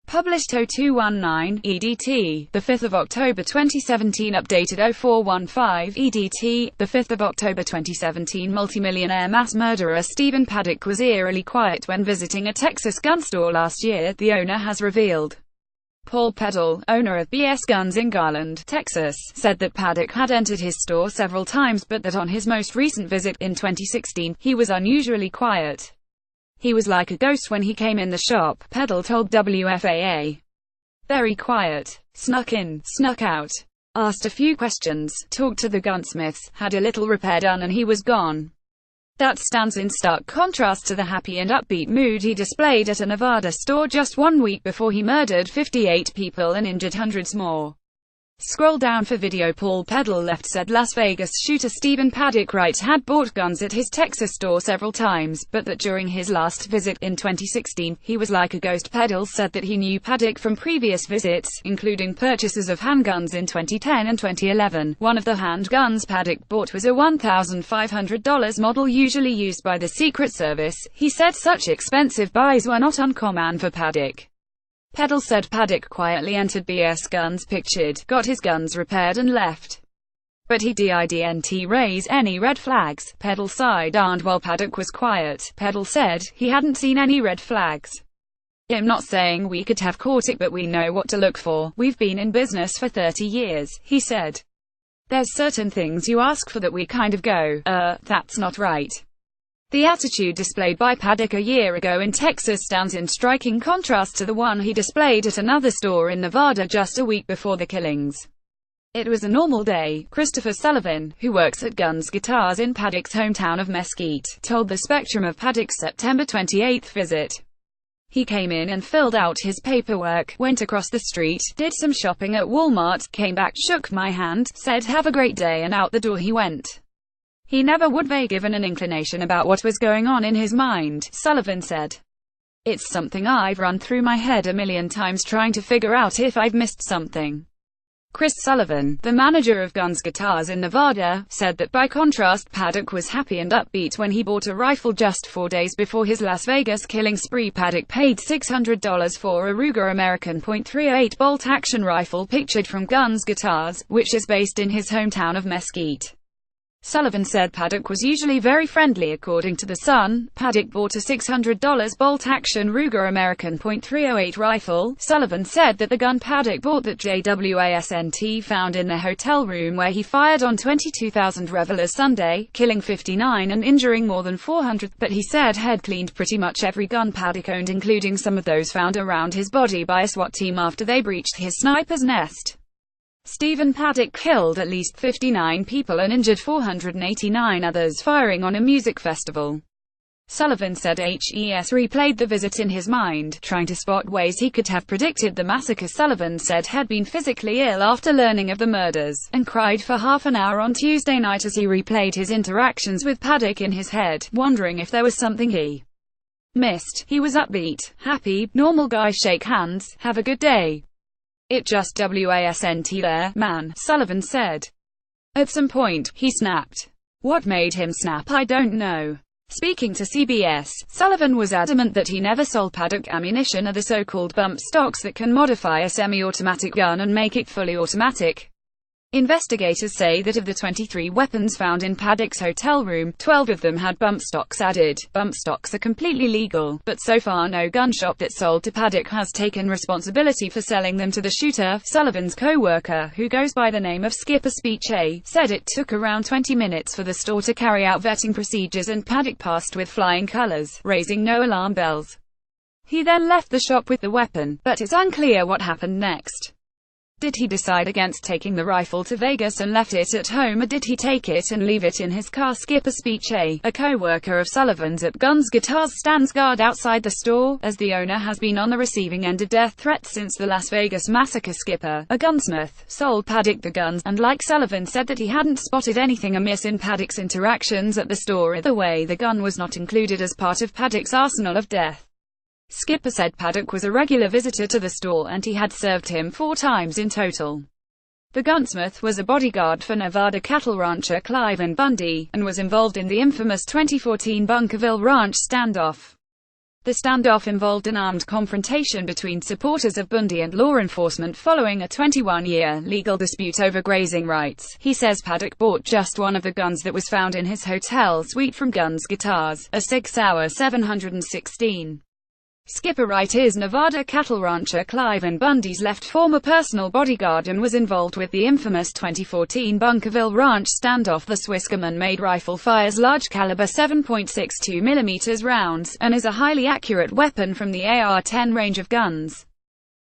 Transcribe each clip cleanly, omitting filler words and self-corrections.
Published 0219 EDT, the 5th of October 2017. Updated 0415 EDT, the 5th of October 2017. Multimillionaire mass murderer Stephen Paddock was eerily quiet when visiting a Texas gun store last year, the owner has revealed. Paul Peddle, owner of BS Guns in Garland, Texas, said that Paddock had entered his store several times but that on his most recent visit, in 2016, he was unusually quiet. He was like a ghost when he came in the shop, Peddle told WFAA. Very quiet. Snuck in, snuck out. Asked a few questions, talked to the gunsmiths, had a little repair done and he was gone. That stands in stark contrast to the happy and upbeat mood he displayed at a Nevada store just 1 week before he murdered 58 people and injured hundreds more. Scroll down for video. Paul Peddle left said Las Vegas shooter Stephen Paddock had bought guns at his Texas store several times, but that during his last visit, in 2016, he was like a ghost. Peddle said that he knew Paddock from previous visits, including purchases of handguns in 2010 and 2011. One of the handguns Paddock bought was a $1,500 model usually used by the Secret Service. He said such expensive buys were not uncommon for Paddock. Peddle said Paddock quietly entered BS Guns, pictured, got his guns repaired and left. But he didn't raise any red flags. Peddle sighed, and while Paddock was quiet, Peddle said he hadn't seen any red flags. I'm not saying we could have caught it, but we know what to look for. We've been in business for 30 years, he said. There's certain things you ask for that we kind of go, that's not right. The attitude displayed by Paddock a year ago in Texas stands in striking contrast to the one he displayed at another store in Nevada just a week before the killings. It was a normal day, Christopher Sullivan, who works at Guns Guitars in Paddock's hometown of Mesquite, told the Spectrum of Paddock's September 28 visit. He came in and filled out his paperwork, went across the street, did some shopping at Walmart, came back, shook my hand, said have a great day, and out the door he went. He never would be given an inclination about what was going on in his mind, Sullivan said. It's something I've run through my head a million times trying to figure out if I've missed something. Chris Sullivan, the manager of Guns Guitars in Nevada, said that by contrast Paddock was happy and upbeat when he bought a rifle just 4 days before his Las Vegas killing spree. Paddock paid $600 for a Ruger American .308 bolt-action rifle pictured from Guns Guitars, which is based in his hometown of Mesquite. Sullivan said Paddock was usually very friendly. According to The Sun, Paddock bought a $600 bolt-action Ruger American .308 rifle. Sullivan said that the gun Paddock bought that JWASNT found in their hotel room where he fired on 22,000 revelers Sunday, killing 59 and injuring more than 400, but he said had cleaned pretty much every gun Paddock owned, including some of those found around his body by a SWAT team after they breached his sniper's nest. Stephen Paddock killed at least 59 people and injured 489 others firing on a music festival. Sullivan said HES replayed the visit in his mind, trying to spot ways he could have predicted the massacre. Sullivan said had been physically ill after learning of the murders, and cried for half an hour on Tuesday night as he replayed his interactions with Paddock in his head, wondering if there was something he missed. He was upbeat, happy, normal guy, shake hands, have a good day. It just wasn't there, man, Sullivan said. At some point, he snapped. What made him snap, I don't know. Speaking to CBS, Sullivan was adamant that he never sold Paddock ammunition or the so-called bump stocks that can modify a semi-automatic gun and make it fully automatic. Investigators say that of the 23 weapons found in Paddock's hotel room, 12 of them had bump stocks added. Bump stocks are completely legal, but so far no gun shop that sold to Paddock has taken responsibility for selling them to the shooter. Sullivan's co-worker, who goes by the name of Skipper Speech, said it took around 20 minutes for the store to carry out vetting procedures and Paddock passed with flying colors, raising no alarm bells. He then left the shop with the weapon, but it's unclear what happened next. Did he decide against taking the rifle to Vegas and left it at home, or did he take it and leave it in his car? Skipper Speech, a co-worker of Sullivan's at Guns Guitars, stands guard outside the store, as the owner has been on the receiving end of death threats since the Las Vegas massacre. Skipper, a gunsmith, sold Paddock the guns, and like Sullivan said that he hadn't spotted anything amiss in Paddock's interactions at the store. Either way, the gun was not included as part of Paddock's arsenal of death. Skipper said Paddock was a regular visitor to the store and he had served him 4 times in total. The gunsmith was a bodyguard for Nevada cattle rancher Cliven Bundy, and was involved in the infamous 2014 Bunkerville Ranch standoff. The standoff involved an armed confrontation between supporters of Bundy and law enforcement following a 21-year legal dispute over grazing rights. He says Paddock bought just one of the guns that was found in his hotel suite from Guns Guitars, a 6-hour 716. Skipper Wright is Nevada cattle rancher Cliven Bundy's left former personal bodyguard and was involved with the infamous 2014 Bunkerville Ranch standoff. The Swiskerman-made rifle fires large-caliber 7.62 mm rounds, and is a highly accurate weapon from the AR-10 range of guns.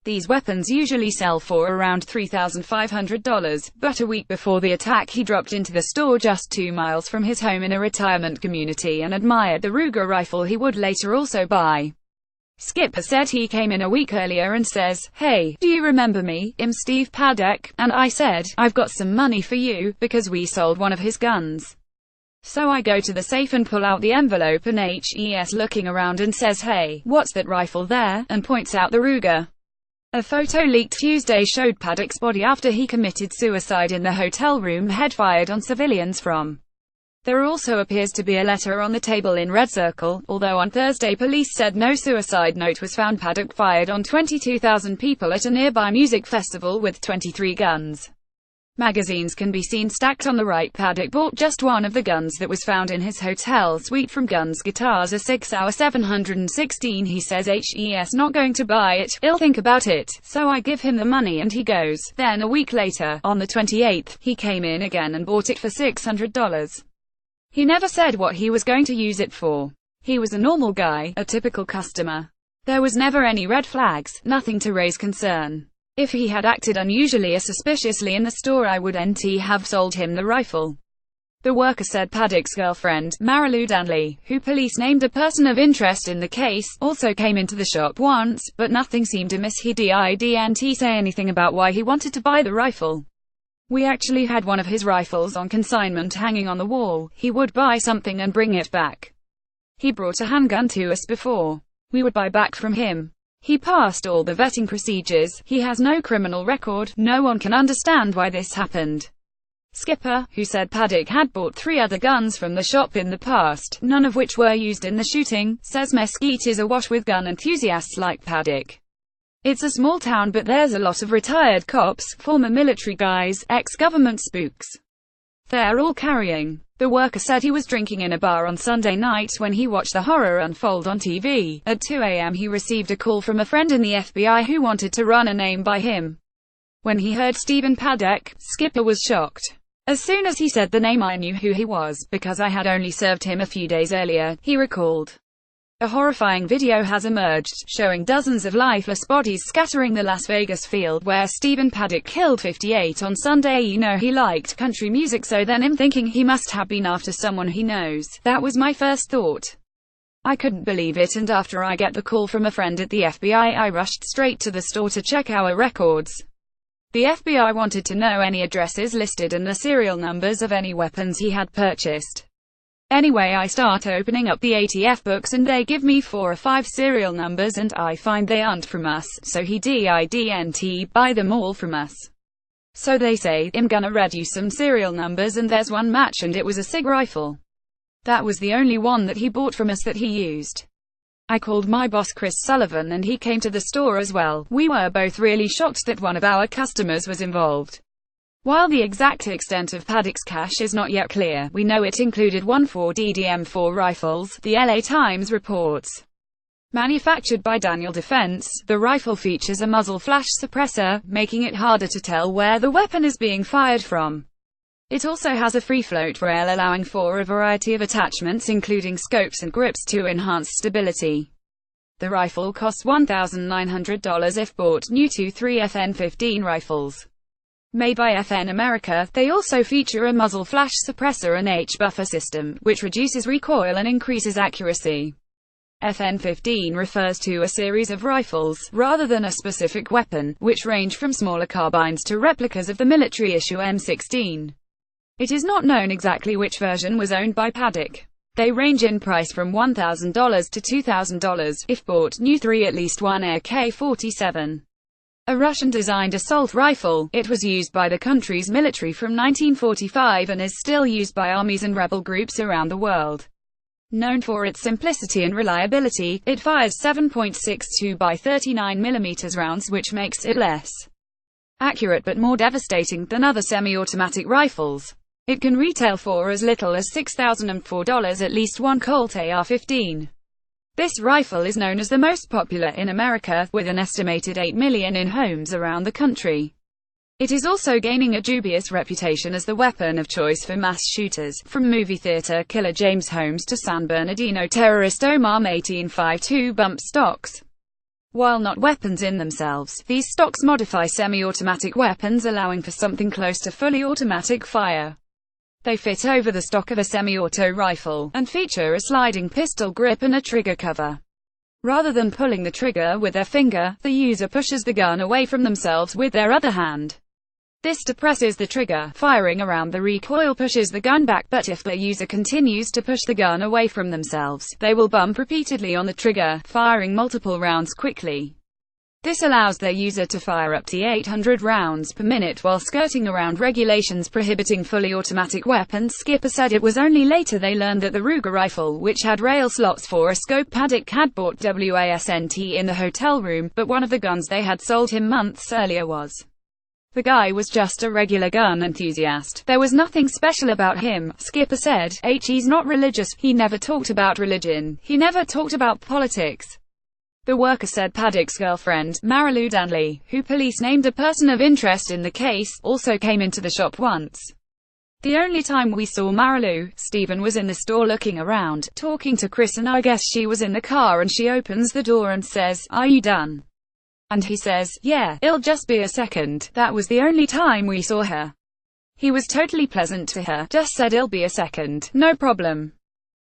These weapons usually sell for around $3,500, but a week before the attack he dropped into the store just 2 miles from his home in a retirement community and admired the Ruger rifle he would later also buy. Skipper said he came in a week earlier and says, "Hey, do you remember me? I'm Steve Paddock," and I said, "I've got some money for you," because we sold one of his guns. So I go to the safe and pull out the envelope, and HES looking around and says, "Hey, what's that rifle there?" and points out the Ruger. A photo leaked Tuesday showed Paddock's body after he committed suicide in the hotel room head fired on civilians from. There also appears to be a letter on the table in Red Circle, although on Thursday police said no suicide note was found. Paddock fired on 22,000 people at a nearby music festival with 23 guns. Magazines can be seen stacked on the right. Paddock bought just one of the guns that was found in his hotel suite from Guns Guitars, a 6-hour 716. He says HES not going to buy it, he'll think about it, so I give him the money and he goes. Then a week later, on the 28th, he came in again and bought it for $600. He never said what he was going to use it for. He was a normal guy, a typical customer. There was never any red flags, nothing to raise concern. If he had acted unusually or suspiciously in the store, I wouldn't have sold him the rifle. The worker said Paddock's girlfriend, Marilu Danley, who police named a person of interest in the case, also came into the shop once, but nothing seemed amiss. He didn't say anything about why he wanted to buy the rifle. We actually had one of his rifles on consignment hanging on the wall. He would buy something and bring it back. He brought a handgun to us before. We would buy back from him. He passed all the vetting procedures. He has no criminal record. No one can understand why this happened. Skipper, who said Paddock had bought 3 other guns from the shop in the past, none of which were used in the shooting, says Mesquite is awash with gun enthusiasts like Paddock. It's a small town, but there's a lot of retired cops, former military guys, ex-government spooks. They're all carrying. The worker said he was drinking in a bar on Sunday night when he watched the horror unfold on TV. At 2 a.m. he received a call from a friend in the FBI who wanted to run a name by him. When he heard Stephen Paddock, Skipper was shocked. As soon as he said the name, I knew who he was, because I had only served him a few days earlier, he recalled. A horrifying video has emerged, showing dozens of lifeless bodies scattering the Las Vegas field where Stephen Paddock killed 58 on Sunday. You know, he liked country music, so then I'm thinking he must have been after someone he knows. That was my first thought. I couldn't believe it, and after I get the call from a friend at the FBI, I rushed straight to the store to check our records. The FBI wanted to know any addresses listed and the serial numbers of any weapons he had purchased. Anyway, I start opening up the ATF books and they give me 4 or 5 serial numbers and I find they aren't from us, so he didn't buy them all from us. So they say, I'm gonna read you some serial numbers, and there's one match, and it was a SIG rifle. That was the only one that he bought from us that he used. I called my boss Chris Sullivan and he came to the store as well. We were both really shocked that one of our customers was involved. While the exact extent of Paddock's cash is not yet clear, we know it included 4 DDM-4 rifles, the LA Times reports. Manufactured by Daniel Defense, the rifle features a muzzle flash suppressor, making it harder to tell where the weapon is being fired from. It also has a free float rail allowing for a variety of attachments including scopes and grips to enhance stability. The rifle costs $1,900 if bought new to 3 FN-15 rifles. Made by FN America, they also feature a muzzle flash suppressor and H-buffer system, which reduces recoil and increases accuracy. FN-15 refers to a series of rifles, rather than a specific weapon, which range from smaller carbines to replicas of the military-issue M16. It is not known exactly which version was owned by Paddock. They range in price from $1,000 to $2,000, if bought new 3 at least one AK-47. A Russian-designed assault rifle, it was used by the country's military from 1945 and is still used by armies and rebel groups around the world. Known for its simplicity and reliability, it fires 7.62 by 39 mm rounds, which makes it less accurate but more devastating than other semi-automatic rifles. It can retail for as little as $6,004, at least one Colt AR-15. This rifle is known as the most popular in America, with an estimated 8 million in homes around the country. It is also gaining a dubious reputation as the weapon of choice for mass shooters, from movie theater killer James Holmes to San Bernardino terrorist Omar 1852 bump stocks. While not weapons in themselves, these stocks modify semi-automatic weapons, allowing for something close to fully automatic fire. They fit over the stock of a semi-auto rifle, and feature a sliding pistol grip and a trigger cover. Rather than pulling the trigger with their finger, the user pushes the gun away from themselves with their other hand. This depresses the trigger. Firing around the recoil pushes the gun back, but if the user continues to push the gun away from themselves, they will bump repeatedly on the trigger, firing multiple rounds quickly. This allows their user to fire up to 800 rounds per minute while skirting around regulations prohibiting fully automatic weapons. Skipper said it was only later they learned that the Ruger rifle, which had rail slots for a scope, Paddock had bought WASNT in the hotel room, but one of the guns they had sold him months earlier was. The guy was just a regular gun enthusiast. There was nothing special about him, Skipper said. He's not religious. He never talked about religion. He never talked about politics. The worker said Paddock's girlfriend, Marilou Danley, who police named a person of interest in the case, also came into the shop once. The only time we saw Marilou, Stephen was in the store looking around, talking to Chris, and I guess she was in the car, and she opens the door and says, "Are you done?" And he says, "Yeah, it'll just be a second." That was the only time we saw her. He was totally pleasant to her, just said it'll be a second, no problem.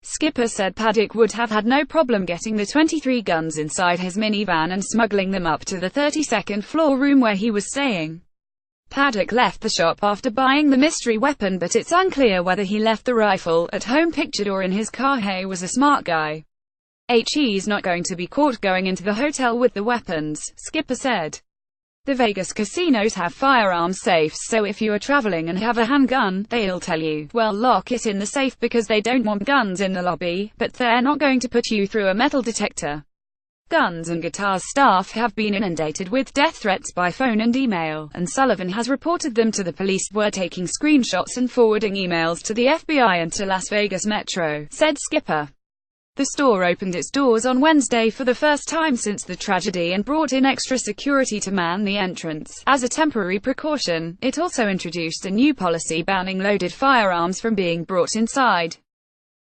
Skipper said Paddock would have had no problem getting the 23 guns inside his minivan and smuggling them up to the 32nd floor room where he was staying. Paddock left the shop after buying the mystery weapon, but it's unclear whether he left the rifle at home pictured or in his car. He was a smart guy. He's not going to be caught going into the hotel with the weapons, Skipper said. The Vegas casinos have firearms safes, so if you are traveling and have a handgun, they'll tell you, well, lock it in the safe because they don't want guns in the lobby, but they're not going to put you through a metal detector. Guns and Guitars staff have been inundated with death threats by phone and email, and Sullivan has reported them to the police. We're taking screenshots and forwarding emails to the FBI and to Las Vegas Metro, said Skipper. The store opened its doors on Wednesday for the first time since the tragedy and brought in extra security to man the entrance. As a temporary precaution, it also introduced a new policy banning loaded firearms from being brought inside.